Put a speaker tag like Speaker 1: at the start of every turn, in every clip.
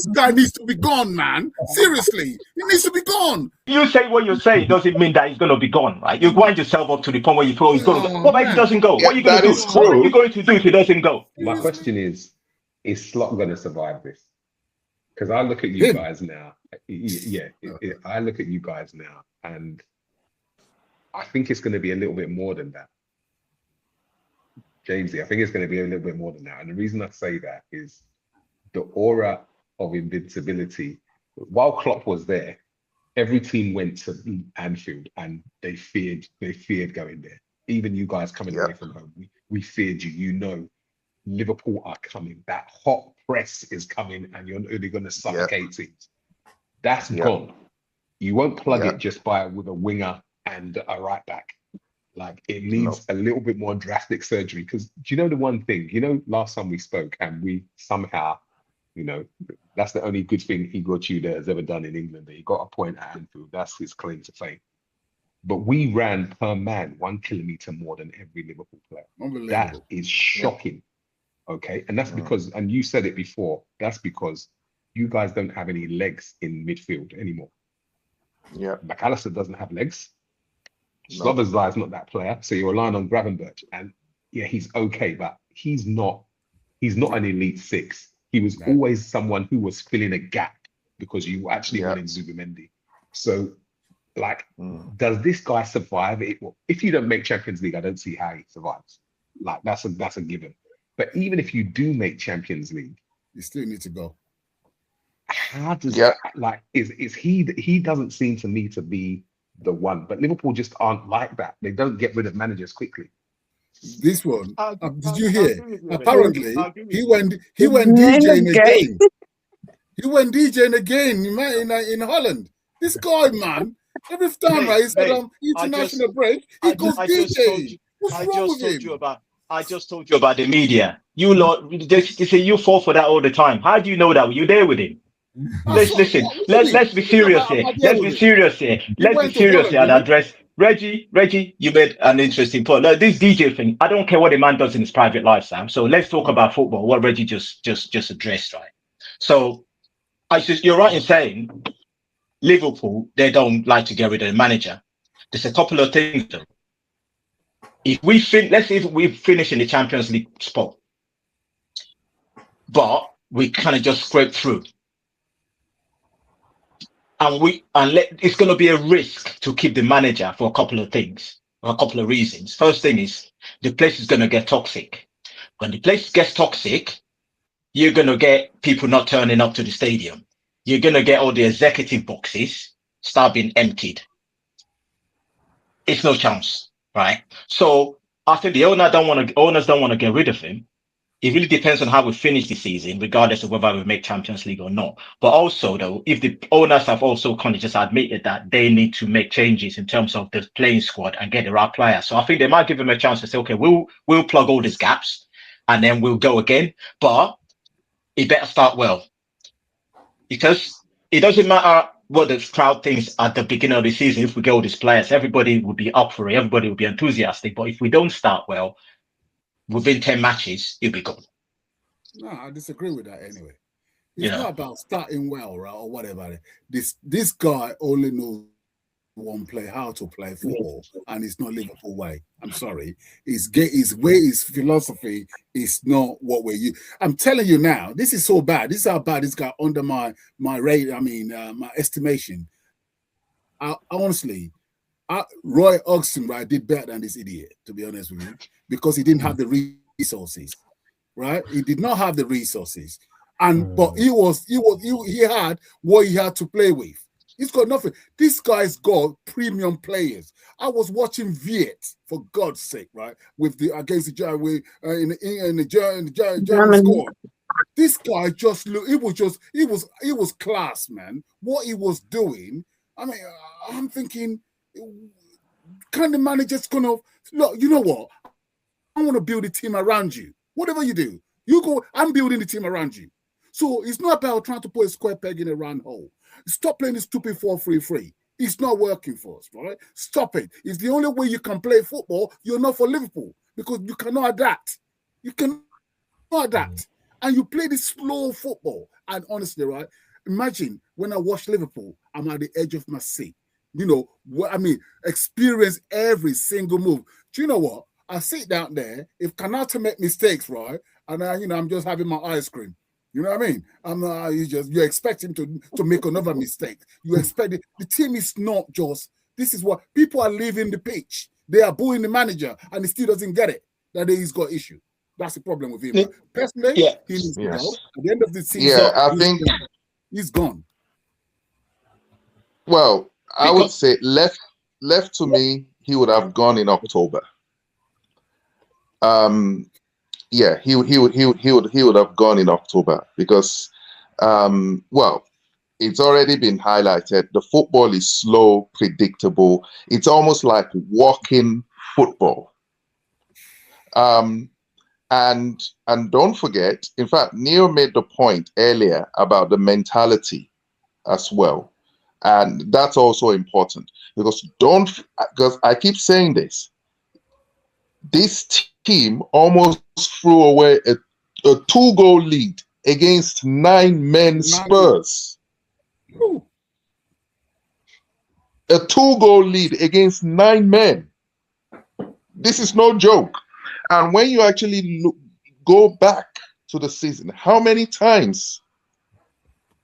Speaker 1: this guy needs to be gone, man. Seriously, he needs to be gone.
Speaker 2: You say what you say doesn't mean that he's going to be gone, right? You wind yourself up to the point where you throw he's going to go. What if he doesn't go?
Speaker 3: Yeah,
Speaker 2: what are you going to do? What are you going to do if he doesn't go?
Speaker 4: My question is Slot going to survive this? Because I look at you guys now. I look at you guys now, and I think it's going to be a little bit more than that. Jamesy, I think it's going to be a little bit more than that. And the reason I say that is the aura of invincibility. While Klopp was there, every team went to Anfield and they feared going there. Even you guys coming away from home, we feared you. You know, Liverpool are coming. That hot press is coming, and you're only going to suffocate teams. That's gone. You won't plug it just with a winger and a right back. Like, it needs a little bit more drastic surgery. Because do you know the one thing? You know, last time we spoke, and we somehow, you know, that's the only good thing Igor Tudor has ever done in England. He got a point at Anfield. That's his claim to fame. But we ran per man 1 kilometer more than every Liverpool player. That is shocking. Okay, and that's because, and you said it before, that's because you guys don't have any legs in midfield anymore.
Speaker 3: Yeah,
Speaker 4: McAllister doesn't have legs. Slobber's not that player, so you're relying on Gravenberch, and he's okay, but he's not an elite six. He was always someone who was filling a gap because you actually wanted Zubimendi. So, like, does this guy survive it? Well, if you don't make Champions League, I don't see how he survives. Like, that's a given. But even if you do make Champions League,
Speaker 1: you still need to go.
Speaker 4: How does is he doesn't seem to me to be the one, but Liverpool just aren't like that. They don't get rid of managers quickly.
Speaker 1: This one, did you hear? Apparently, he went DJing again. He went DJing again in Holland. This guy, man, every time he said international break, he goes DJing. What's wrong with him?
Speaker 2: I just told you about the media. You lot, they say you fall for that all the time. How do you know that? Were you there with him? Let's be serious here. Let's be serious here. Let's be serious here and address Reggie. You made an interesting point. Like, this DJ thing, I don't care what the man does in his private life, Sam. So let's talk about football. What Reggie just addressed, right? So you're right in saying Liverpool, they don't like to get rid of the manager. There's a couple of things though. Let's say if we finish in the Champions League spot, but we kind of just scrape through, and it's going to be a risk to keep the manager for a couple of things, or a couple of reasons. First thing is the place is going to get toxic. When the place gets toxic, you're going to get people not turning up to the stadium. You're going to get all the executive boxes start being emptied. It's no chance. Right, so I think the owners don't want to get rid of him. It really depends on how we finish the season, regardless of whether we make Champions League or not. But also, though, if the owners have also kind of just admitted that they need to make changes in terms of the playing squad and get the right players, so I think they might give him a chance to say, okay, we'll plug all these gaps, and then we'll go again. But it better start well, because it doesn't matter what the crowd thinks at the beginning of the season. If we get all these players, everybody will be up for it. Everybody will be enthusiastic. But if we don't start well, within 10 matches, you'll be gone.
Speaker 1: No, I disagree with that anyway. It's not about starting well, right, or whatever. This guy only knows how to play football, and it's not Liverpool way. I'm sorry. His philosophy is not what we're used. I'm telling you now, this is so bad. This is how bad this guy under my rate. I mean, my estimation. Honestly, Roy Hodgson, right, did better than this idiot, to be honest with you, because he didn't have the resources, right? He did not have the resources, but he had what he had to play with. He's got nothing. This guy's got premium players. I was watching Viet, for God's sake, right, with against the German squad. This guy just look. He was class, man. What he was doing. I mean, I'm thinking, can the manager's gonna look? You know what? I want to build a team around you. Whatever you do, you go. I'm building the team around you. So it's not about trying to put a square peg in a round hole. Stop playing this stupid 4-3-3. It's not working for us, right? Stop it. It's the only way you can play football. You're not for Liverpool, because you cannot adapt. You cannot adapt. And you play this slow football. And honestly, right, imagine when I watch Liverpool, I'm at the edge of my seat. You know, what I mean, experience every single move. Do you know what? I sit down there, if Kanata make mistakes, right, and I'm just having my ice cream. You know what I mean? You expect him to make another mistake. You expect the team is not just, this is what people are leaving the pitch. They are booing the manager and he still doesn't get it that he's got issue. That's the problem with him. Personally, he needs to go. At the end of the season,
Speaker 3: I think
Speaker 1: he's gone.
Speaker 3: Well, I would say left to me, he would have gone in October. He would have gone in October because, it's already been highlighted. The football is slow, predictable. It's almost like walking football. And don't forget, in fact, Neil made the point earlier about the mentality as well. And that's also important because I keep saying this. This team almost threw away a 2-goal lead against 9-men Spurs. A 2-goal lead against 9 men. This is no joke. And when you actually go back to the season, how many times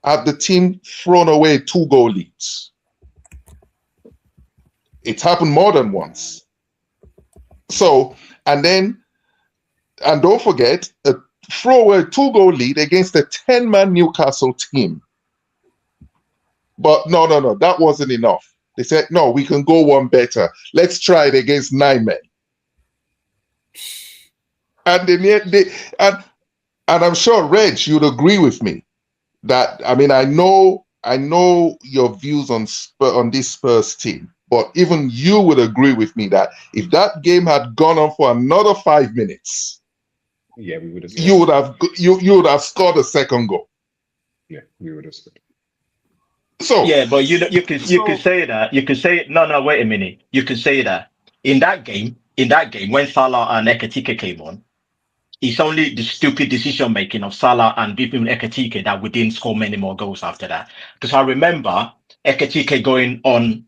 Speaker 3: have the team thrown away 2-goal leads? It's happened more than once. So, and don't forget, throw away a 2-goal lead against a 10-man Newcastle team. But no, that wasn't enough. They said, no, we can go one better. Let's try it against 9 men. And and I'm sure, Reg, you'd agree with me that, I mean, I know your views on this Spurs team, but even you would agree with me that if that game had gone on for another 5 minutes,
Speaker 4: we would have.
Speaker 3: You would have scored a second goal.
Speaker 4: Yeah, we would have scored.
Speaker 2: So but you can say that. You can say no. Wait a minute. You can say that in that game when Salah and Ekitike came on, it's only the stupid decision making of Salah and Bipin Ekitike that we didn't score many more goals after that. Because I remember Ekitike going on,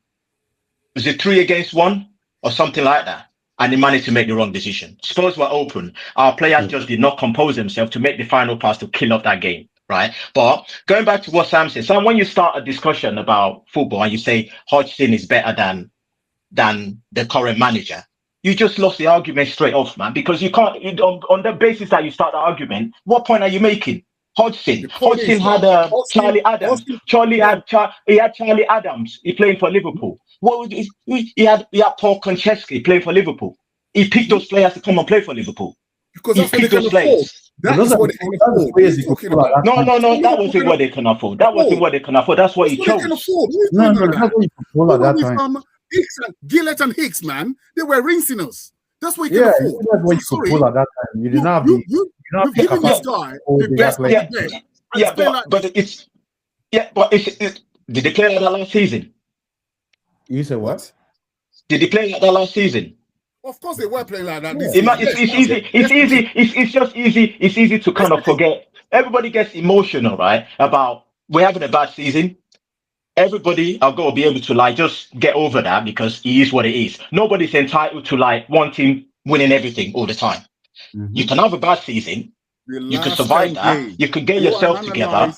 Speaker 2: was it 3 against 1 or something like that, and he managed to make the wrong decision. Spurs were open. Our players just did not compose themselves to make the final pass to kill off that game. Right. But going back to what Sam said, Sam, when you start a discussion about football and you say Hodgson is better than the current manager, you just lost the argument straight off, man, because you can't, on the basis that you start the argument, what point are you making? Hodgson had Charlie Adams. He had Charlie Adams. He playing for Liverpool. He had Paul Konchesky playing for Liverpool. He picked those players to come and play for Liverpool.
Speaker 1: Because that's what they can afford. That is what they can afford.
Speaker 2: No, that wasn't what they can afford. That wasn't what they can afford. That's what he chose.
Speaker 1: That's what you can afford at that time. Gillett and Hicks, man, they were rinsing us. That's what you can afford.
Speaker 5: That's what you could pull at that time. You did not be.
Speaker 1: You've given this guy the best of the best.
Speaker 2: But did they play like that last season?
Speaker 5: You said what?
Speaker 2: Did they play like that last season?
Speaker 1: Of course they were playing like that.
Speaker 2: It's just easy. It's easy to kind of forget. Everybody gets emotional, right? About we're having a bad season. Everybody are going to be able to just get over that because it is what it is. Nobody's entitled to one team winning everything all the time. Mm-hmm. You can have a bad season. You can survive that. You can get yourself together.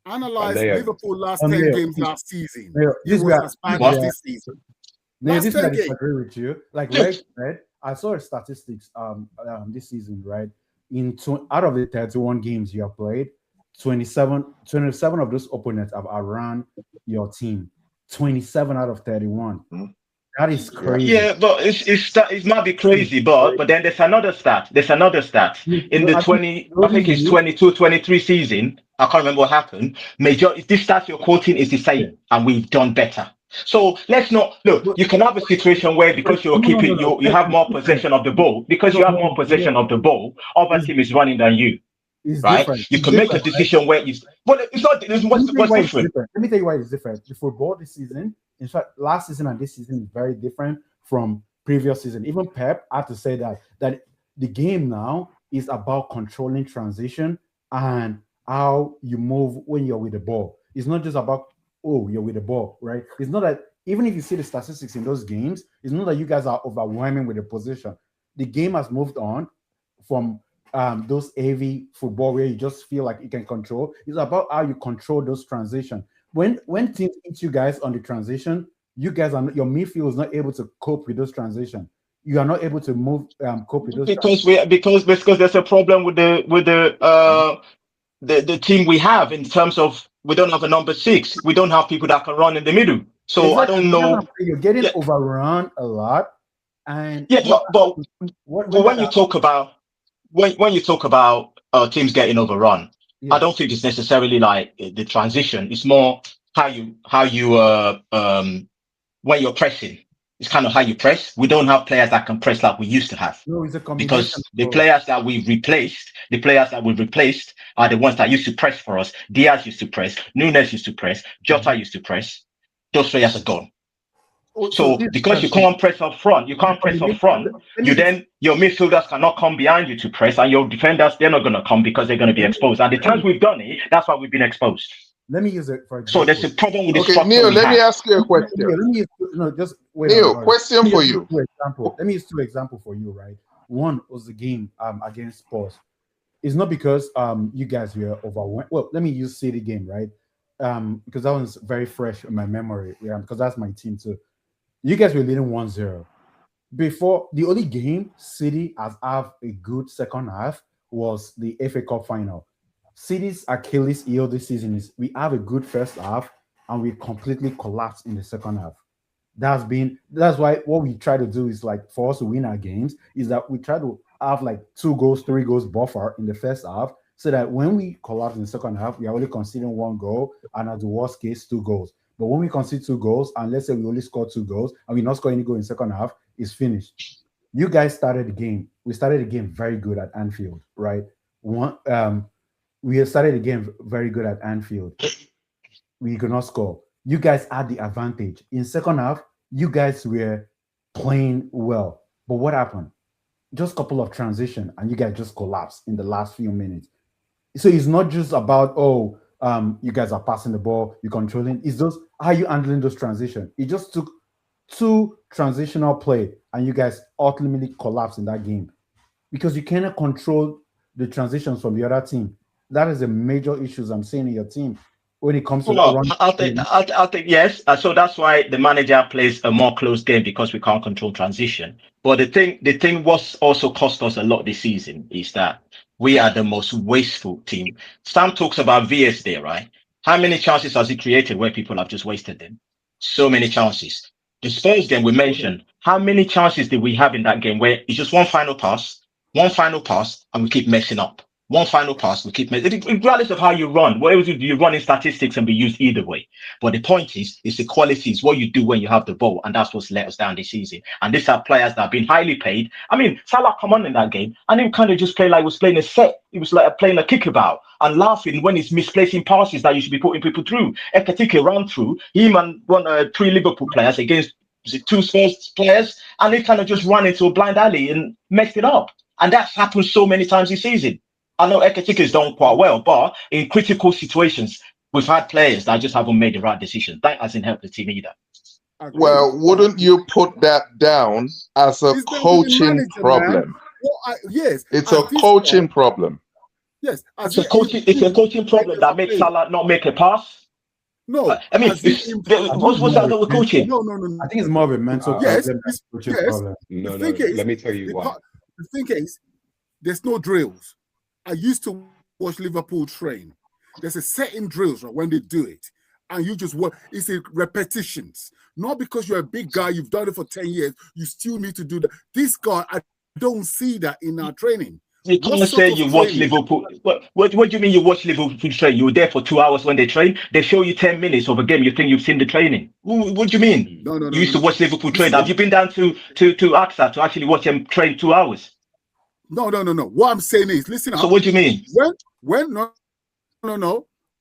Speaker 1: Analyze Liverpool last 10 games last season.
Speaker 5: This
Speaker 1: was as bad as this season.
Speaker 5: This is I disagree with you. Like right, I saw statistics this season, right? Out of the 31 games you have played, 27 of those opponents have outrun your team. 27 out of 31. That is crazy.
Speaker 2: Yeah, but it might be crazy, but then there's another stat. In the 22-23 season, I can't remember what happened. This stat you're quoting is the same, and we've done better. So let's not look. You can have a situation where because you're keeping you have more possession of the ball. Because you have more possession of the ball, other team is running than you.
Speaker 5: It's
Speaker 2: right?
Speaker 5: Different.
Speaker 2: You can make a decision where it's not. What's different?
Speaker 5: Let me tell you why it's different. The football this season, in fact, last season and this season is very different from previous season. Even Pep had to say that the game now is about controlling transition and how you move when you're with the ball. It's not just about, oh, you're with the ball, right? It's not that, even if you see the statistics in those games, it's not that you guys are overwhelming with the position. The game has moved on from those heavy football where you just feel like you can control. It's about how you control those transitions. When teams hit you guys on the transition, you guys are, your midfield is not able to cope with those transitions. You are not able to move cope with those
Speaker 2: because there's a problem with the team we have in terms of we don't have a number 6. We don't have people that can run in the middle. So exactly. I don't know.
Speaker 5: You're getting overrun a lot, and
Speaker 2: but when you talk about teams getting overrun, I don't think it's necessarily like the transition. It's more how you when you're pressing. It's kind of how you press. We don't have players that can press like we used to have.
Speaker 5: No, it's a combination.
Speaker 2: Because the players that we've replaced are the ones that used to press for us. Diaz used to press, Nunes used to press, Jota used to press. Those players are gone. So because you can't press up front, your midfielders cannot come behind you to press, and your defenders, they're not going to come because they're going to be exposed. And the times we've done it, that's why we've been exposed.
Speaker 5: Let me use it for example.
Speaker 2: So there's a problem with the
Speaker 3: structure. Neil, let me ask you a question.
Speaker 5: Neil,
Speaker 3: question for you.
Speaker 5: Let me use 2 examples for you, right? One was the game against Spurs. It's not because you guys were overwhelmed. Well, let me use City game, right? Because that one's very fresh in my memory. Yeah, because that's my team too. You guys were leading 1-0. Before, the only game City has have a good second half was the FA Cup final. City's Achilles heel this season is we have a good first half and we completely collapse in the second half. That's why what we try to do is, like, for us to win our games is that we try to have like 2 goals, 3 goals buffer in the first half, so that when we collapse in the second half, we are only conceding 1 goal, and at the worst case 2 goals. But when we concede 2 goals, and let's say we only score 2 goals and we not score any goal in the second half, it's finished. You guys started the game. We started the game very good at Anfield, right? We started the game very good at Anfield. We could not score. You guys had the advantage. In second half, you guys were playing well. But what happened? Just a couple of transition, and you guys just collapsed in the last few minutes. So it's not just about, you guys are passing the ball, you're controlling. It's just how you handling those transitions. It just took 2 transitional play, and you guys ultimately collapsed in that game because you cannot control the transitions from the other team. That is a major issue I'm seeing in your team when it comes to.
Speaker 2: I think yes. So that's why the manager plays a more close game, because we can't control transition. But the thing was also cost us a lot this season is that we are the most wasteful team. Sam talks about VS there, right? How many chances has he created where people have just wasted them? So many chances. The Spurs game we mentioned, how many chances did we have in that game where it's just one final pass, and we keep messing up? One final pass, we keep messing. Regardless of how you run, whatever you run in statistics can be used either way. But the point is the quality is what you do when you have the ball, and that's what's let us down this season. And these are players that have been highly paid. I mean, Salah come on in that game, and he kind of just played like he was playing a set. He was like playing a kickabout and laughing when he's misplacing passes that you should be putting people through. Ekatike ran through him and 3 Liverpool players against 2 Spurs players, and they kind of just ran into a blind alley and messed it up. And that's happened so many times this season. I know Ekatike has done quite well, but in critical situations, we've had players that just haven't made the right decision. That hasn't helped the team either.
Speaker 3: Well, wouldn't you put that down as a coaching problem?
Speaker 1: Well, yes.
Speaker 3: It's a coaching problem.
Speaker 1: Yes.
Speaker 2: It's a coaching problem that makes Salah not make a pass.
Speaker 1: No.
Speaker 2: I mean, what's that with coaching?
Speaker 1: No.
Speaker 5: I think it's more of a mental problem.
Speaker 4: No. Let me tell you why.
Speaker 1: The thing is, there's no drills. I used to watch Liverpool train. There's a certain drills, right, when they do it, and you just work. It's a repetitions. Not because you're a big guy, you've done it for 10 years, you still need to do that. This guy, I don't see that in our training.
Speaker 2: You can't say you watch Liverpool. What do you mean you watch Liverpool train? You were there for 2 hours when they train. They show you 10 minutes of a game. You think you've seen the training. What do you mean?
Speaker 1: No.
Speaker 2: You used to watch Liverpool train. Have you been down to AXA to actually watch them train 2 hours?
Speaker 1: No. What I'm saying is, listen.
Speaker 2: So what do you mean?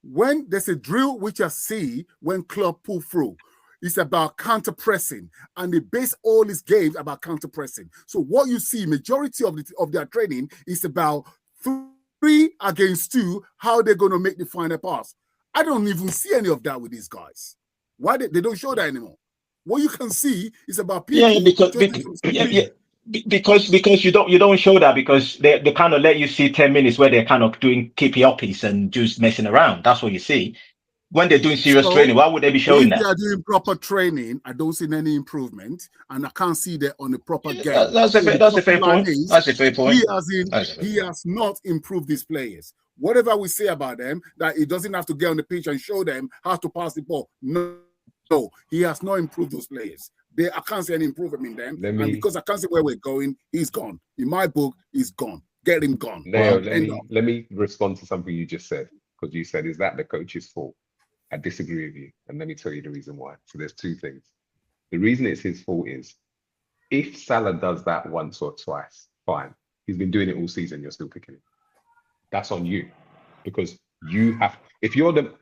Speaker 1: When there's a drill which I see when club pull through, it's about counter pressing, and they base all these games about counter pressing. So what you see, majority of their training is about through 3-against-2, how they're going to make the final pass. I don't even see any of that with these guys. Why they don't show that anymore? What you can see is about people.
Speaker 2: Because you don't show that, because they kind of let you see 10 minutes where they're kind of doing keepy-uppies and just messing around. That's what you see. When they're doing serious training, why would they be showing that?
Speaker 1: If they are doing proper training, I don't see any improvement, and I can't see that on the proper game.
Speaker 2: That's a fair point. That's a fair point.
Speaker 1: He has not improved these players. Whatever we say about them, that he doesn't have to get on the pitch and show them how to pass the ball. No, he has not improved those players. I can't see any improvement in them. And because I can't see where we're going, he's gone. In my book, he's gone. Get him gone.
Speaker 4: Let me respond to something you just said, because you said, is that the coach's fault? I disagree with you. And let me tell you the reason why. So there's two things. The reason it's his fault is, if Salah does that once or twice, fine. He's been doing it all season, you're still picking him. That's on you. Because you have, if you're the,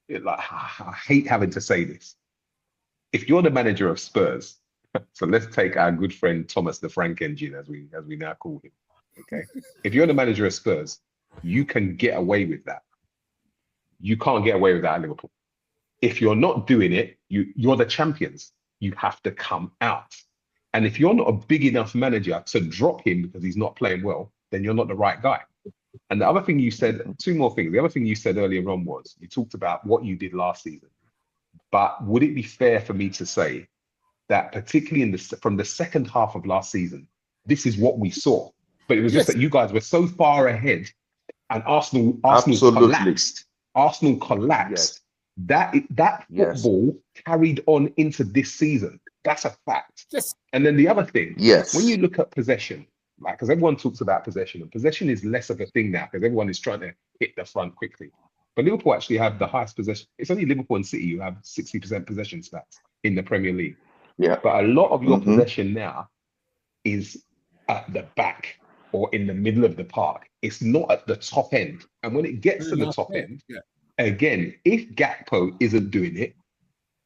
Speaker 4: like, I hate having to say this. If you're the manager of Spurs, so let's take our good friend Thomas the Frank Engine, as we now call him. Okay. If you're the manager of Spurs, you can get away with that. You can't get away with that at Liverpool. If you're not doing it, you're the champions. You have to come out. And if you're not a big enough manager to drop him because he's not playing well, then you're not the right guy. And the other thing you said, two more things. The other thing you said earlier on was, you talked about what you did last season. But would it be fair for me to say that particularly from the second half of last season, this is what we saw? But it was just that you guys were so far ahead, and Arsenal collapsed. Arsenal collapsed. Yes. That football carried on into this season. That's a fact.
Speaker 1: Yes.
Speaker 4: And then the other thing, when you look at possession, like, because everyone talks about possession, and possession is less of a thing now because everyone is trying to hit the front quickly. But Liverpool actually have the highest possession. It's only Liverpool and City who have 60% possession stats in the Premier League.
Speaker 3: Yeah.
Speaker 4: But a lot of your possession now is at the back or in the middle of the park. It's not at the top end. And when it gets to the top end, again, if Gakpo isn't doing it,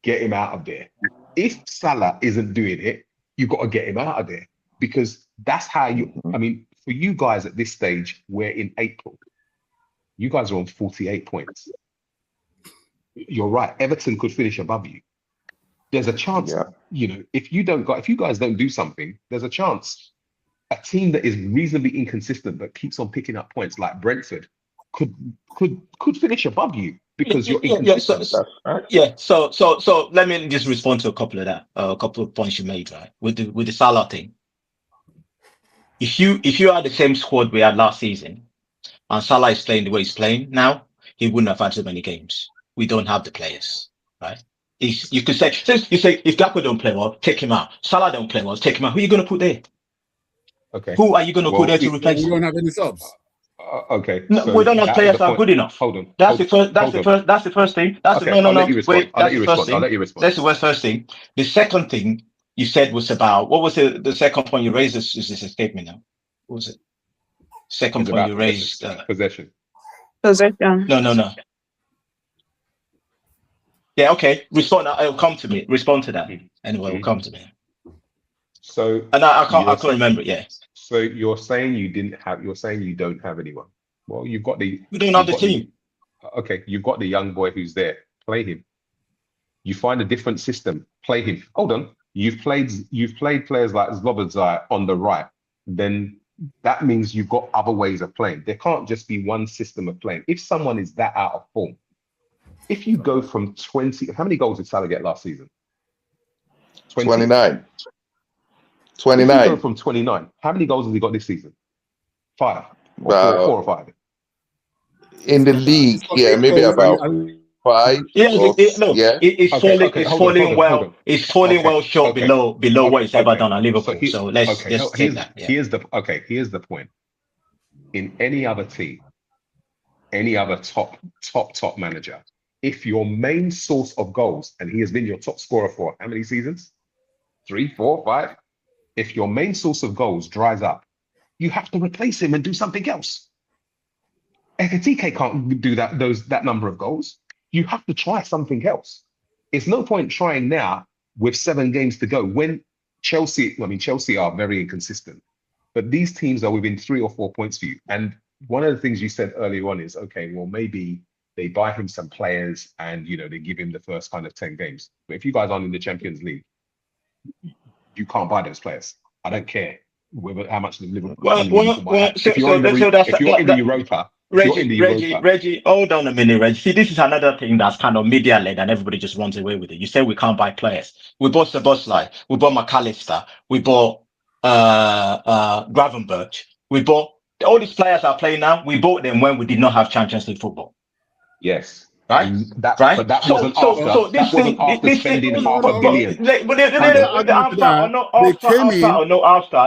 Speaker 4: get him out of there. If Salah isn't doing it, you've got to get him out of there, because that's how you, I mean, for you guys at this stage, we're in April. You guys are on 48 points. You're right. Everton could finish above you. There's a chance, you know, if you guys don't do something, there's a chance a team that is reasonably inconsistent but keeps on picking up points, like Brentford, could finish above you because you're inconsistent.
Speaker 2: So let me just respond to a couple of points you made, right? With the Salah thing. If you had the same squad we had last season, and Salah is playing the way he's playing now, he wouldn't have had so many games. We don't have the players, right? You could say, if Gakpo don't play well, take him out. Salah don't play well, take him out. Who are you going to put there?
Speaker 4: Okay.
Speaker 2: Who are you going to put there to replace him?
Speaker 1: We don't have any subs.
Speaker 4: Okay.
Speaker 2: No,
Speaker 4: so
Speaker 2: we don't have players that are good enough.
Speaker 4: Hold on.
Speaker 2: That's the first thing. I'll let you respond. That's the first thing. The second thing you said was about, what was the second point you raised? Is this escape me now? What was it? Second point you raised.
Speaker 4: Possession.
Speaker 2: No. Yeah, okay. Respond. It'll come to me. Respond to that. Anyway, it'll come to me.
Speaker 4: So,
Speaker 2: and I can't remember it. Yeah.
Speaker 4: So you're saying you don't have anyone. Well, we don't
Speaker 2: have the team.
Speaker 4: Okay, you've got the young boy who's there. Play him. You find a different system. Play him. Hold on. You've played players like Zlobadzai on the right. Then that means you've got other ways of playing. There can't just be one system of playing. If someone is that out of form, if you go from 20, how many goals did Salah get last season?
Speaker 3: 29.
Speaker 4: If you go from 29, how many goals has he got this season? 5 or 4 or 5.
Speaker 3: In the league, maybe about 5.
Speaker 2: It's falling well. It's falling well short below what it's ever done at Liverpool. So let's take that. Yeah.
Speaker 4: Here's the point. In any other team, any other top manager, if your main source of goals, and he has been your top scorer for how many seasons? 3, 4, 5. If your main source of goals dries up, you have to replace him and do something else. Ekitike can't do that number of goals. You have to try something else. It's no point trying now with 7 games to go when Chelsea are very inconsistent. But these teams are within 3 or 4 points for you. And one of the things you said earlier on is, okay, well, maybe they buy him some players and, they give him the first kind of 10 games. But if you guys aren't in the Champions League, you can't buy those players. I don't care how much the Liverpool might have. If you're in the Europa,
Speaker 2: Reggie, hold on a minute, Reggie. See, this is another thing that's kind of media led and everybody just runs away with it. You say we can't buy players. We bought Szoboszlai, we bought McAllister, we bought Gravenberch, we bought all these players are playing now. We bought them when we did not have Champions League football.
Speaker 4: Yes.
Speaker 2: Right?
Speaker 4: Right? But that wasn't after spending $500 million.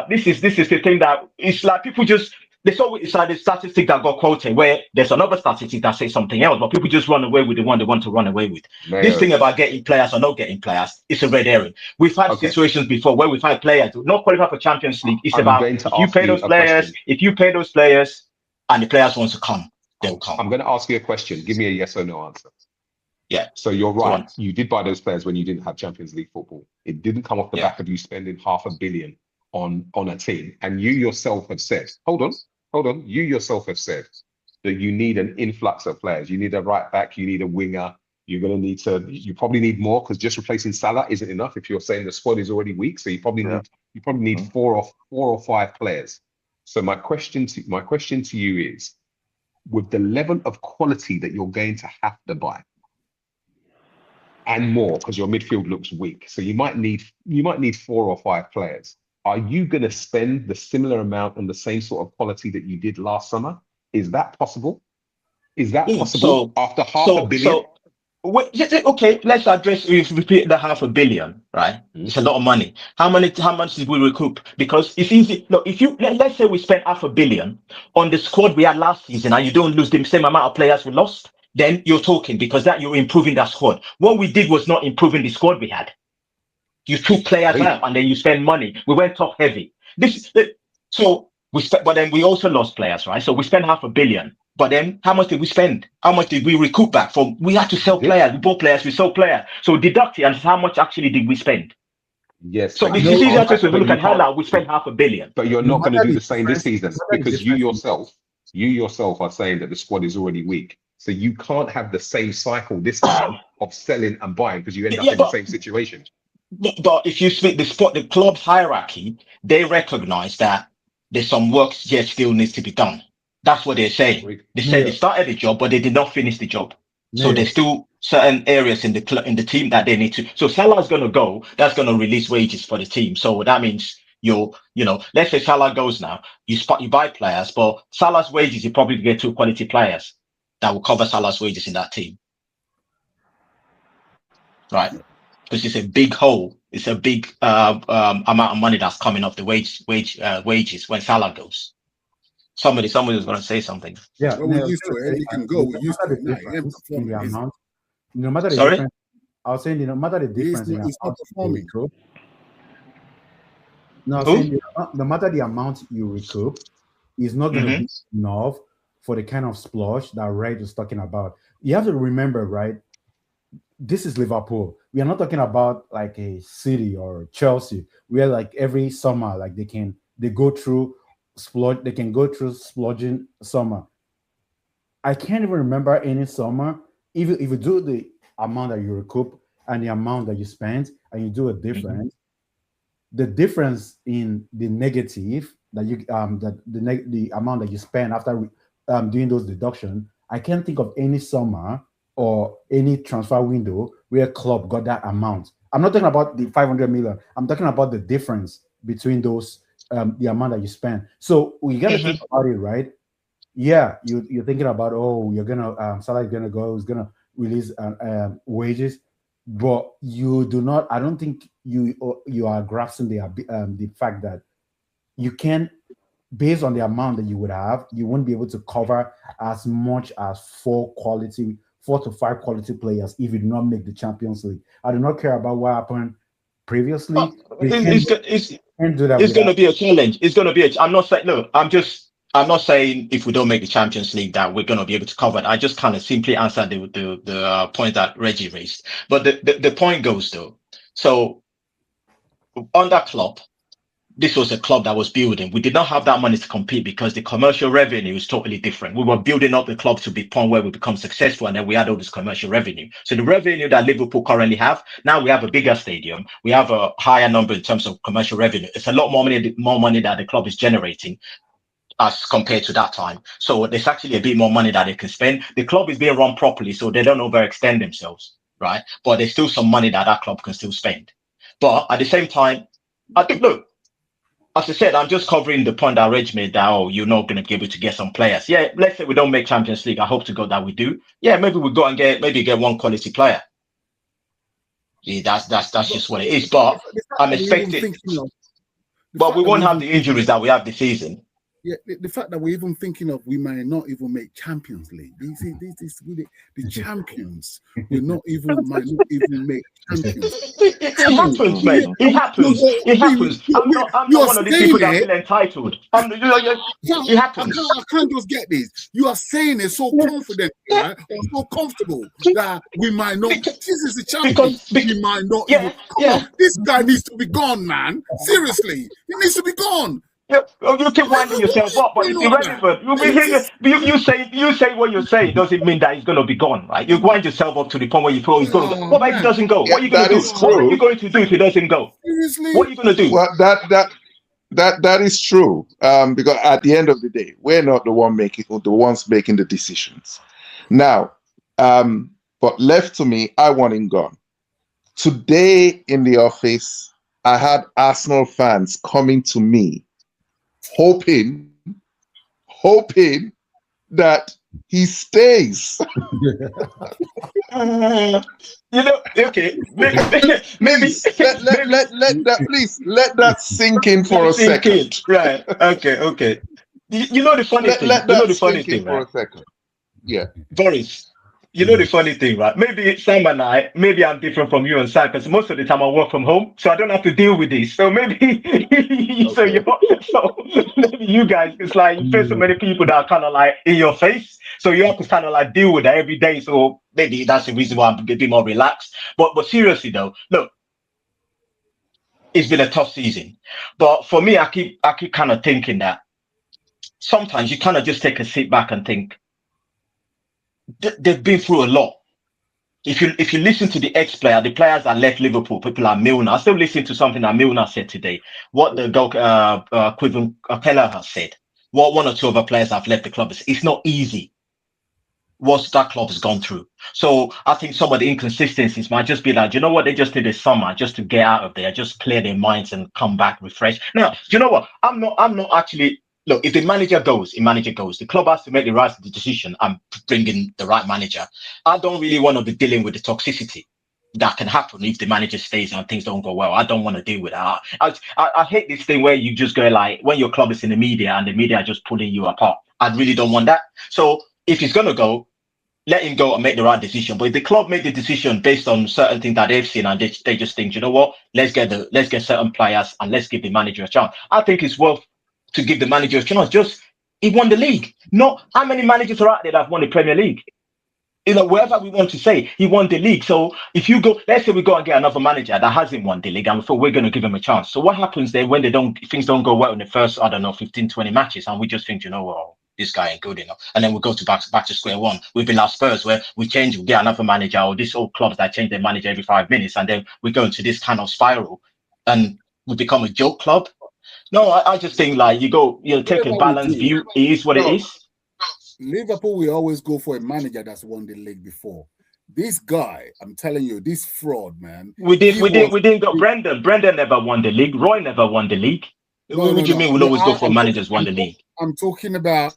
Speaker 2: This is the thing that it's like people just there's always like the statistic that got quoted where there's another statistic that says something else, but people just run away with the one they want to run away with. This thing about getting players or not getting players, it's a red herring. We've had situations before where we've had players who not qualify for Champions League. It's about if you pay those players, and the players want to come, they'll come.
Speaker 4: I'm going to ask you a question. Give me a yes or no answer.
Speaker 2: Yeah.
Speaker 4: So you're right. You did buy those players when you didn't have Champions League football. It didn't come off the back of you spending $500 million on a team. And you yourself have said, hold on. You yourself have said that you need an influx of players. You need a right back. You need a winger. You probably need more because just replacing Salah isn't enough. If you're saying the squad is already weak, so you probably need four or five players. So my question to you is, with the level of quality that you're going to have to buy, and more because your midfield looks weak, so you might need 4 or 5 players. Are you going to spend the similar amount on the same sort of quality that you did last summer? Is that possible? After $500 million?
Speaker 2: Okay, let's repeat the $500 million, right? It's a lot of money. How much did we recoup? Because it's easy. Look, if let's say we spent $500 million on the squad we had last season and you don't lose the same amount of players we lost, then you're talking because that you're improving that squad. What we did was not improving the squad we had. You took players out and then you spend money. We went top heavy. So we spent, but then we also lost players, right? So we spent $500 million. But then how much did we spend? How much did we recoup back from? We had to sell players. We bought players. We sold players. So deduct it and how much actually did we spend?
Speaker 4: Yes.
Speaker 2: So it's easier to look at how now we spent $500 million.
Speaker 4: But you're not going to do the same this season because you yourself are saying that the squad is already weak. So you can't have the same cycle this time of selling and buying because you end up in the same situation.
Speaker 2: But if you speak the club's hierarchy, they recognize that there's some work yet still needs to be done. That's what they're saying. They said they started the job, but they did not finish the job. So there's still certain areas in the team that they need to. So Salah's going to go. That's going to release wages for the team. So that means let's say Salah goes now. You buy players, but Salah's wages you probably get 2 quality players that will cover Salah's wages in that team, right? Because it's a big hole. It's a big amount of money that's coming off the wages when Salah goes. Somebody was going to say something.
Speaker 1: Yeah, well, we used to it. He can go. We used to it.
Speaker 5: In the amount. No matter the
Speaker 2: Sorry?
Speaker 5: difference, I was saying, no matter the difference,
Speaker 1: he's not performing.
Speaker 5: No, I'm saying no matter the amount you recoup, it's not going to be enough for the kind of splurge that Red is talking about. You have to remember, right? This is Liverpool. We are not talking about like a City or Chelsea, where like every summer, like they can go through splurging summer. I can't even remember any summer. If you do the amount that you recoup and the amount that you spend, and you do a difference, the difference in the negative that you the amount that you spend after doing those deductions, I can't think of any summer or any transfer window where a club got that amount. I'm not talking about the 500 million. I'm talking about the difference between those, the amount that you spend. So we got to think about it, right? Yeah, you're thinking about, you're gonna Salah is gonna go, is gonna release wages, but you do not. I don't think you are grasping the fact that you can, based on the amount that you would have, you won't be able to cover as much as 4 to 5 quality players if you do not make the Champions League. I do not care about what happened previously.
Speaker 2: It's going to be a challenge. It's going to be I'm not saying, look, I'm not saying if we don't make the Champions League that we're going to be able to cover it. I just kind of simply answered the point that Reggie raised. But the point goes though. So under Klopp, this was a club that was building. We did not have that money to compete because the commercial revenue is totally different. We were building up the club to the point where we become successful, and then we had all this commercial revenue. So the revenue that Liverpool currently have, now we have a bigger stadium. We have a higher number in terms of commercial revenue. It's a lot more money that the club is generating as compared to that time. So there's actually a bit more money that they can spend. The club is being run properly, so they don't overextend themselves, right? But there's still some money that club can still spend. But at the same time, I think, look, as I said, I'm just covering the point that Reg made that, you're not going to be able to get some players. Yeah, let's say we don't make Champions League. I hope to God that we do. Yeah, maybe we go and get one quality player. Yeah, that's just what it is. But I'm expecting. But we won't have the injuries that we have this season.
Speaker 1: Yeah, the fact that we're even thinking of we might not even make Champions League. This is really the champions. Might not even make Champions.
Speaker 2: It happens, man. It happens. It happens. I'm not one of these people that feel entitled. It happens.
Speaker 1: I can't just get this. You are saying it so confident, right? Or so comfortable that we might not. This is the champions. We might not. Come on, this guy needs to be gone, man. Seriously, he needs to be gone.
Speaker 2: You keep winding yourself up, but it's irrelevant. You say what you say doesn't mean that he's going to be gone, right? You wind yourself up to the point where you throw he's going to go. What if he doesn't go? What are you going to do? What are you going to do if he doesn't go?
Speaker 1: Seriously?
Speaker 2: What are you going to do?
Speaker 3: Well, that is true. Because at the end of the day, we're not the ones making the decisions. Now, but left to me, I want him gone. Today in the office, I had Arsenal fans coming to me, hoping that he stays.
Speaker 2: Okay, maybe
Speaker 3: let that sink in for a second.
Speaker 2: Right? Okay. You know the funny thing.
Speaker 3: Let that sink in for a second. Yeah,
Speaker 2: Boris. You know the funny thing, right? Maybe Sam and I, maybe I'm different from you and Sam because most of the time I work from home, so I don't have to deal with this. So maybe, so maybe you guys, it's like you face so many people that are kind of like in your face, so you have to kind of like deal with that every day. So maybe that's the reason why I'm a bit more relaxed. But seriously though, look, it's been a tough season. But for me, I keep kind of thinking that sometimes you kind of just take a sit back and think, they've been through a lot. If you listen to the ex-player, the players that left Liverpool, people like Milner. I still listen to something that Milner said today. What the Quiven Keller has said. What one or two other players have left the club. It's not easy what that club has gone through. So I think some of the inconsistencies might just be like, you know what, they just need a summer just to get out of there, just clear their minds and come back refreshed. Now, do you know what? I'm not actually. Look, if the manager goes, the club has to make the right decision and bring in the right manager. I don't really want to be dealing with the toxicity that can happen if the manager stays and things don't go well. I don't want to deal with that. I hate this thing where you just go like, when your club is in the media and the media are just pulling you apart. I really don't want that. So if he's going to go, let him go and make the right decision. But if the club make the decision based on certain things that they've seen and they just think, you know what, let's get certain players and let's give the manager a chance. I think it's worth to give the manager a chance. He won the league. Not how many managers are out there that have won the Premier League. Whatever we want to say, he won the league. So if you go, let's say we go and get another manager that hasn't won the league and we thought we're going to give him a chance. So what happens then when things don't go well in the first, 15, 20 matches and we just think, this guy ain't good enough. And then we go back to square one. We've been like Spurs where we get another manager, or these old clubs that change their manager every 5 minutes. And then we go into this kind of spiral and we become a joke club. No, I just think like you take a balanced view. It is what it is.
Speaker 1: Liverpool, we always go for a manager that's won the league before. This guy, I'm telling you, this fraud, man.
Speaker 2: We didn't go. Brendan never won the league. Roy never won the league. What do you mean we'll always go for managers won the league?
Speaker 1: I'm talking about.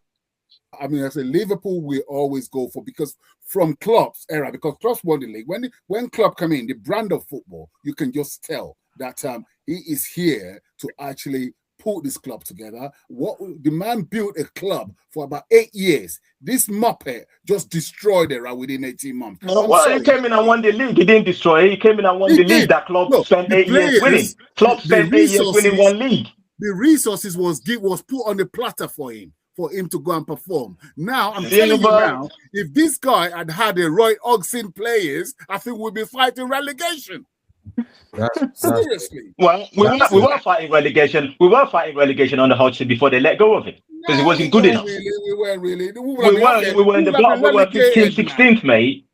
Speaker 1: I say Liverpool, we always go for, because from Klopp's era, because Klopp won the league. When Klopp come in, the brand of football, you can just tell that he is here to actually put this club together. The man built a club for about 8 years. This muppet just destroyed it within 18 months.
Speaker 2: He came in and won the league. He didn't destroy it. He came in and won the league. That club spent 8 years winning. Club spent 8 years winning one league.
Speaker 1: The resources was put on the platter for him to go and perform. Now, I'm telling you now, if this guy had a Roy Hodgson players, I think we'll be fighting relegation. Seriously.
Speaker 2: Well, we were fighting relegation. We were fighting relegation on the hot seat before they let go of it because it
Speaker 1: No,
Speaker 2: wasn't good enough.
Speaker 1: we weren't really.
Speaker 2: We were in the bottom. We were 15th, 16th, mate.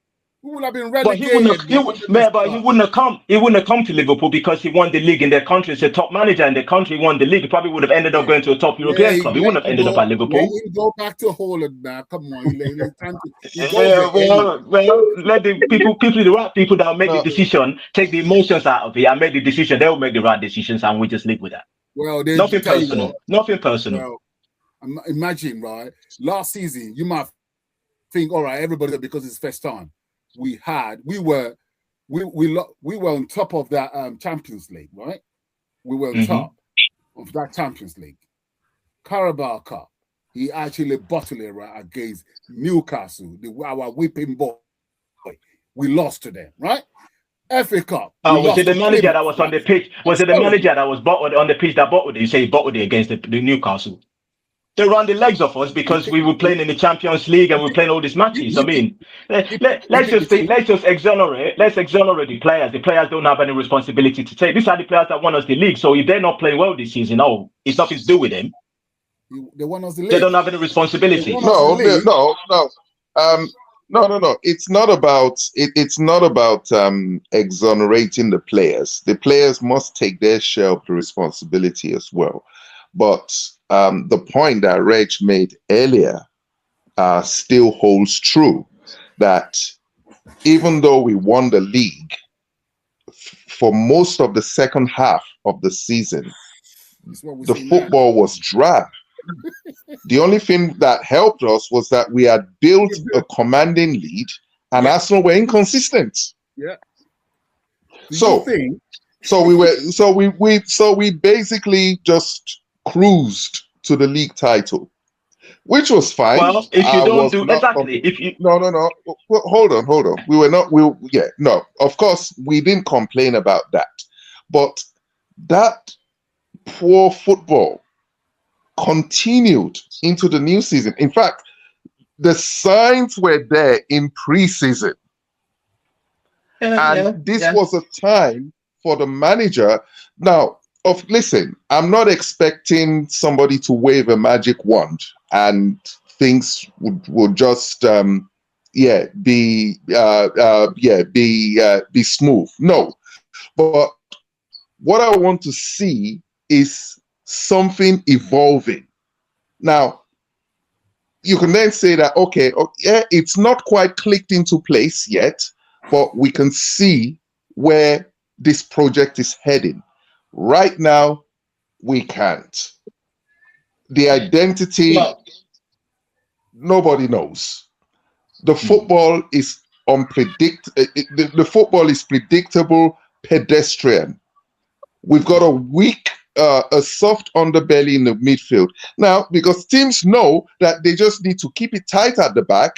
Speaker 1: We would have been
Speaker 2: But
Speaker 1: relegated.
Speaker 2: he wouldn't have come. He wouldn't have come to Liverpool because he won the league in their country. He's a top manager in their country. He won the league. He probably would have ended up going to a top European club. He wouldn't have ended up at Liverpool.
Speaker 1: Let him go back to Holland now. Come on,
Speaker 2: let the the right people that make the decision take the emotions out of it and make the decision. They will make the right decisions, and we just live with that.
Speaker 1: Well,
Speaker 2: nothing personal. Nothing personal.
Speaker 1: Well, imagine, right? Last season, you might think, all right, everybody, because it's first time. We were on top of that Champions League, right? We were on top of that Champions League. Carabao Cup, he actually bottled it right against Newcastle, our whipping boy. We lost to them, right? FA Cup.
Speaker 2: Was it the manager that was on the pitch? Was it the manager that was bottled on the pitch that bottled it? You say he bottled it against the Newcastle. They ran the legs off us because we were playing in the Champions League and we were playing all these matches. I mean, let's just exonerate the players. The players don't have any responsibility to take. These are the players that won us the league. So if they're not playing well this season, it's nothing to do with them.
Speaker 1: They won us the league.
Speaker 2: They don't have any responsibility.
Speaker 3: No. It's not about exonerating the players. The players must take their share of the responsibility as well. But the point that Reg made earlier still holds true, that even though we won the league, for most of the second half of the season, the football was drab. The only thing that helped us was that we had built a commanding lead, and Arsenal were inconsistent.
Speaker 1: Yeah.
Speaker 3: We basically just cruised to the league title, which was fine.
Speaker 2: Well, if you don't do exactly,
Speaker 3: no. Hold on. We were not. Of course, we didn't complain about that, but that poor football continued into the new season. In fact, the signs were there in pre-season, this was a time for the manager. Now, listen, I'm not expecting somebody to wave a magic wand and things would just be smooth. No, but what I want to see is something evolving. Now, you can then say that, okay, it's not quite clicked into place yet, but we can see where this project is heading. Right now, we can't. The identity, nobody knows. The football is the football is predictable, pedestrian. We've got a soft underbelly in the midfield. Now, because teams know that they just need to keep it tight at the back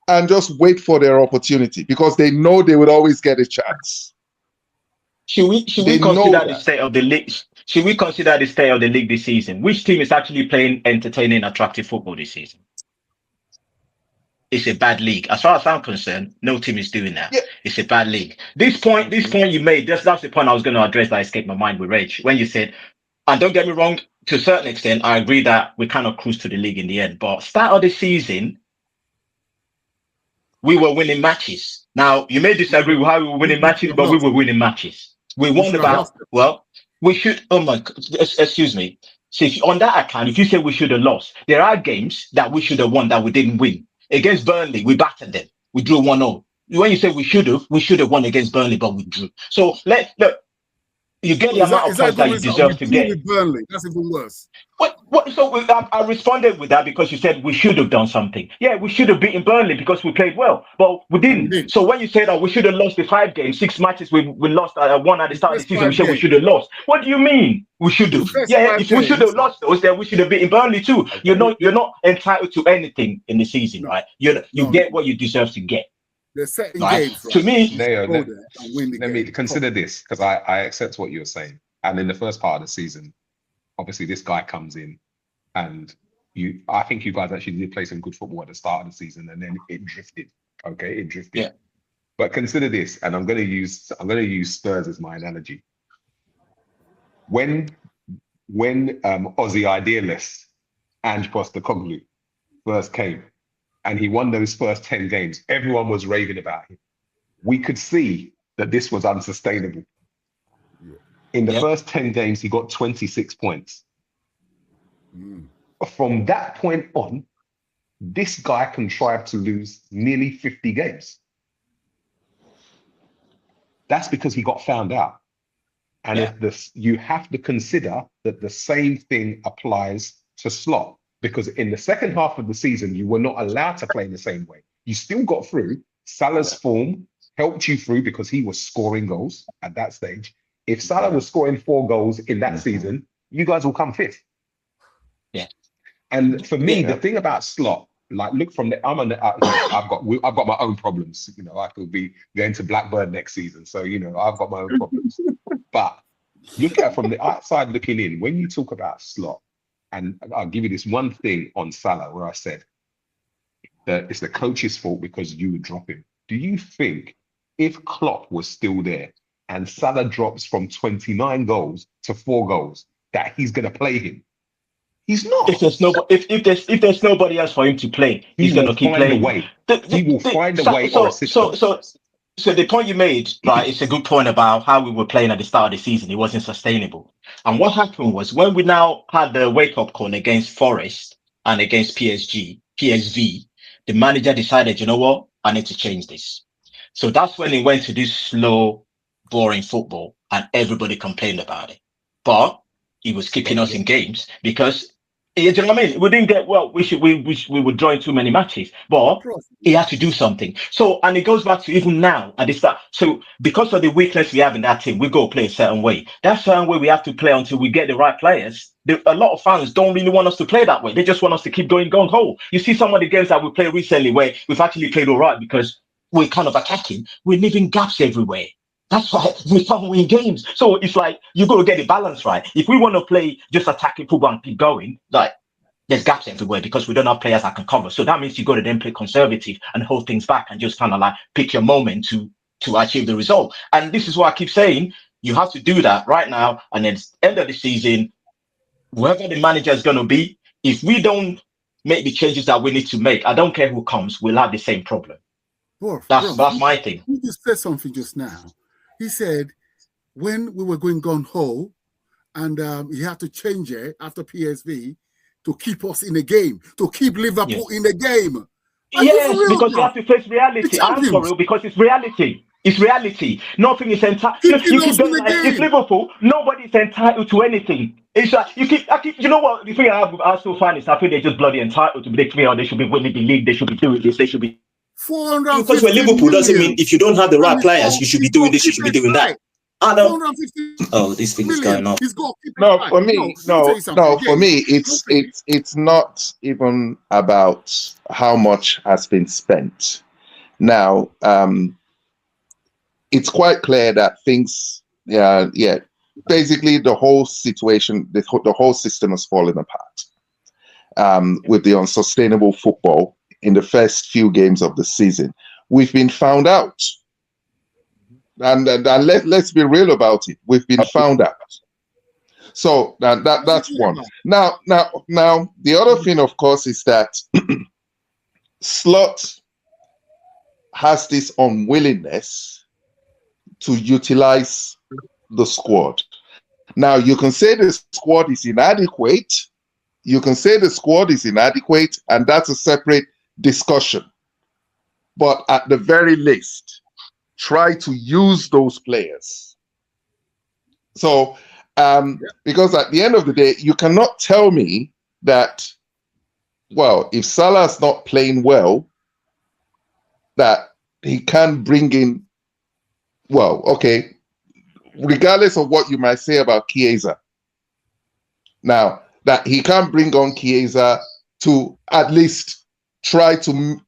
Speaker 3: and just wait for their opportunity because they know they would always get a chance.
Speaker 2: Should we consider the state of the league? Should we consider the state of the league this season? Which team is actually playing entertaining, attractive football this season? It's a bad league. As far as I'm concerned, no team is doing that. Yeah. It's a bad league. This point you made, that's the point I was going to address that escaped my mind with Rage. When you said, and don't get me wrong, to a certain extent, I agree that we kind of cruise to the league in the end. But start of the season, we were winning matches. Now, you may disagree with how we were winning matches, but we were winning matches. We won we should, excuse me. So on that account, if you say we should have lost, there are games that we should have won that we didn't win. Against Burnley, we battered them. We drew 1-0. When you say we should have won against Burnley, but we drew. So look, you get the amount of points that you deserve to get.
Speaker 1: With Burnley, that's even worse.
Speaker 2: I responded with that because you said we should have done something. Yeah, we should have beaten Burnley because we played well, but we didn't. So when you say that we should have lost the 5 games, 6 matches, we lost one at the start of the season, we said we should have lost. What do you mean we should have? Yeah, if we should have lost those, then we should have beaten Burnley too. You're not entitled to anything in the season, right? You get what you deserve to get.
Speaker 1: They're setting games, right?
Speaker 2: To me,
Speaker 4: let me consider this because I accept what you're saying. And in the first part of the season, obviously this guy comes in, and I think you guys actually did play some good football at the start of the season, and then it drifted. Okay, it drifted.
Speaker 2: Yeah.
Speaker 4: But consider this, and I'm going to use Spurs as my analogy. When Aussie idealist Ange Postecoglou first came and he won those first 10 games, everyone was raving about him. We could see that this was unsustainable. In the first 10 games, he got 26 points. From that point on, this guy contrived to lose nearly 50 games. That's because he got found out. And if this, you have to consider that the same thing applies to Slot, because in the second half of the season, you were not allowed to play in the same way. You still got through. Salah's form helped you through because he was scoring goals at that stage. If Salah was scoring 4 goals in that season, you guys will come 5th.
Speaker 2: Yeah.
Speaker 4: And for me, the thing about Slot, like, look from the, I've got my own problems. You know, I could be going to Blackburn next season, so you know I've got my own problems. But look at from the outside looking in, when you talk about Slot, and I'll give you this one thing on Salah, where I said that it's the coach's fault because you would drop him. Do you think if Klopp was still there and Salah drops from 29 goals to 4 goals, that he's going to play him? He's not.
Speaker 2: If there's nobody else for him to play, he's going to keep playing.
Speaker 4: He will find a way or a system.
Speaker 2: So the point you made, right, it's a good point about how we were playing at the start of the season. It wasn't sustainable. And what happened was when we now had the wake-up call against Forest and against PSV, the manager decided, you know what, I need to change this. So that's when he went to this slow, boring football, and everybody complained about it. But he was keeping us in games because, you know what I mean? We didn't get, well, we were drawing too many matches, but he had to do something. So, and it goes back to even now at the start. So because of the weakness we have in that team, we go play a certain way. That certain way we have to play until we get the right players. A lot of fans don't really want us to play that way. They just want us to keep going home. You see some of the games that we played recently where we've actually played all right because we're kind of attacking. We're leaving gaps everywhere. That's why we can't win games. So it's like, you got to get the balance right. If we want to play just attacking football and keep going, like, there's gaps everywhere because we don't have players that can cover. So that means you got to then play conservative and hold things back and just kind of like pick your moment to achieve the result. And this is what I keep saying. You have to do that right now. And then end of the season, whoever the manager is going to be, if we don't make the changes that we need to make, I don't care who comes, we'll have the same problem. That's my thing.
Speaker 1: You just said something just now. He said when we were going gung-ho and he had to change it after PSV to keep us in the game, to keep Liverpool in the game.
Speaker 2: Yes, because you have to face reality. I'm for real, because it's reality. It's reality. Nothing is entitled. It's Liverpool. Nobody's entitled to anything. It's like you know what? The thing I still find is I think they're just bloody entitled to be. They should be winning the league. They should be doing this. They should be.
Speaker 6: Because we're Liverpool doesn't mean if you don't have the right players, you should be doing this. You should be doing that. Oh, this thing is going on.
Speaker 3: No, for me, for me, it's not even about how much has been spent. Now, it's quite clear that things, basically the whole situation, the whole system has fallen apart. With the unsustainable football in the first few games of the season, we've been found out. And let's be real about it. We've been found out. So that's one. Now, the other thing, of course, is that Slot has this unwillingness to utilize the squad. Now, you can say the squad is inadequate. You can say the squad is inadequate, and that's a separate discussion. But at the very least, try to use those players. So, because at the end of the day, you cannot tell me that, well, if Salah's not playing well, that he can bring in, well, okay, regardless of what you might say about Chiesa. Now, that he can bring on Chiesa to at least try to,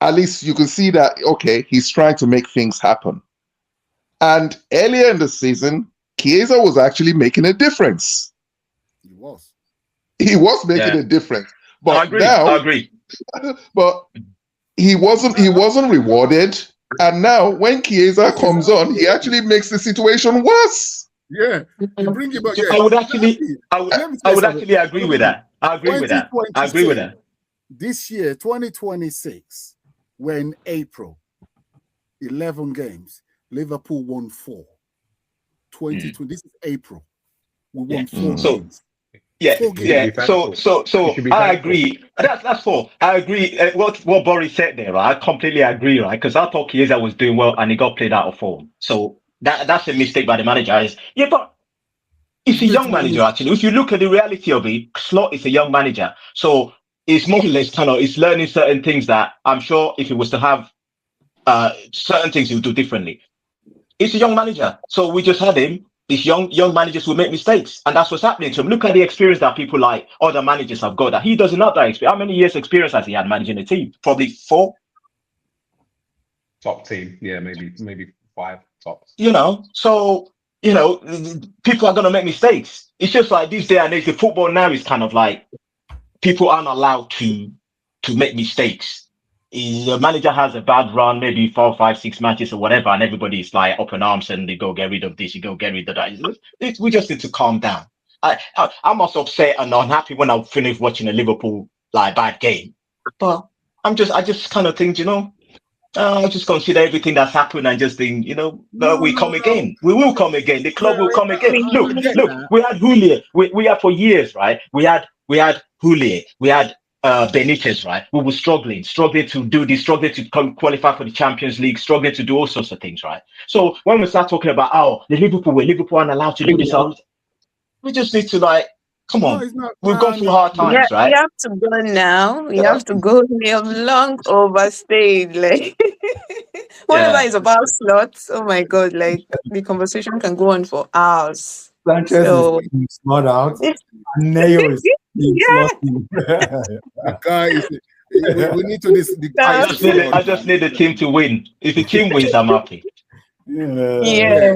Speaker 3: at least you can see that, okay, he's trying to make things happen. And earlier in the season, Chiesa was actually making a difference. He was making a difference. But
Speaker 2: I agree.
Speaker 3: But he wasn't rewarded And now when Chiesa comes on, he actually makes the situation worse.
Speaker 1: Yeah, you bring it back. Yeah.
Speaker 2: I would actually agree with that. I agree with that.
Speaker 1: This year, 2026, we're in April, 11 games. Liverpool won 4. 2020. This is April. We won 4 games.
Speaker 2: So I agree. That's 4. I agree. What Boris said there, right? I completely agree, right? Because I thought Chiesa was doing well and he got played out of form. So that's a mistake by the manager. But it's a young manager actually. If you look at the reality of it, Slot is a young manager. So it's more or less it's learning certain things that I'm sure if he was to have certain things he would do differently. It's a young manager. So we just had him. These young managers will make mistakes, and that's what's happening to him. Look at the experience that people like other managers have got. That he doesn't have that experience. How many years' experience has he had managing a team? Probably 4.
Speaker 4: Top team, yeah, maybe 5 tops.
Speaker 2: So people are gonna make mistakes. It's just like this day and age. The football now is kind of like people aren't allowed to make mistakes. The manager has a bad run, maybe 4, 5, 6 matches or whatever, and everybody's like up in arms and they go get rid of this, you go get rid of that. We just need to calm down. I'm also upset and unhappy when I finish watching a Liverpool bad game, but I just kind of think, I just consider everything that's happened and just think, we come again. We will come again. The club will come again. Look, we had Houllier. We had for years, right? We had Houllier. We had Benitez, right? We were struggling to do this, struggling to qualify for the Champions League, struggling to do all sorts of things, right? So when we start talking about Liverpool aren't allowed to do this, we just need to come on. We've gone through hard times, right?
Speaker 7: You have to go now. You have to go. We have long overstayed. Whatever is about Slots, oh my God, the conversation can go on for hours.
Speaker 5: Sanchez is smart out. Neo is
Speaker 1: guys, we need to.
Speaker 2: I just need the team to win. If the team wins, I'm happy.
Speaker 7: Yeah.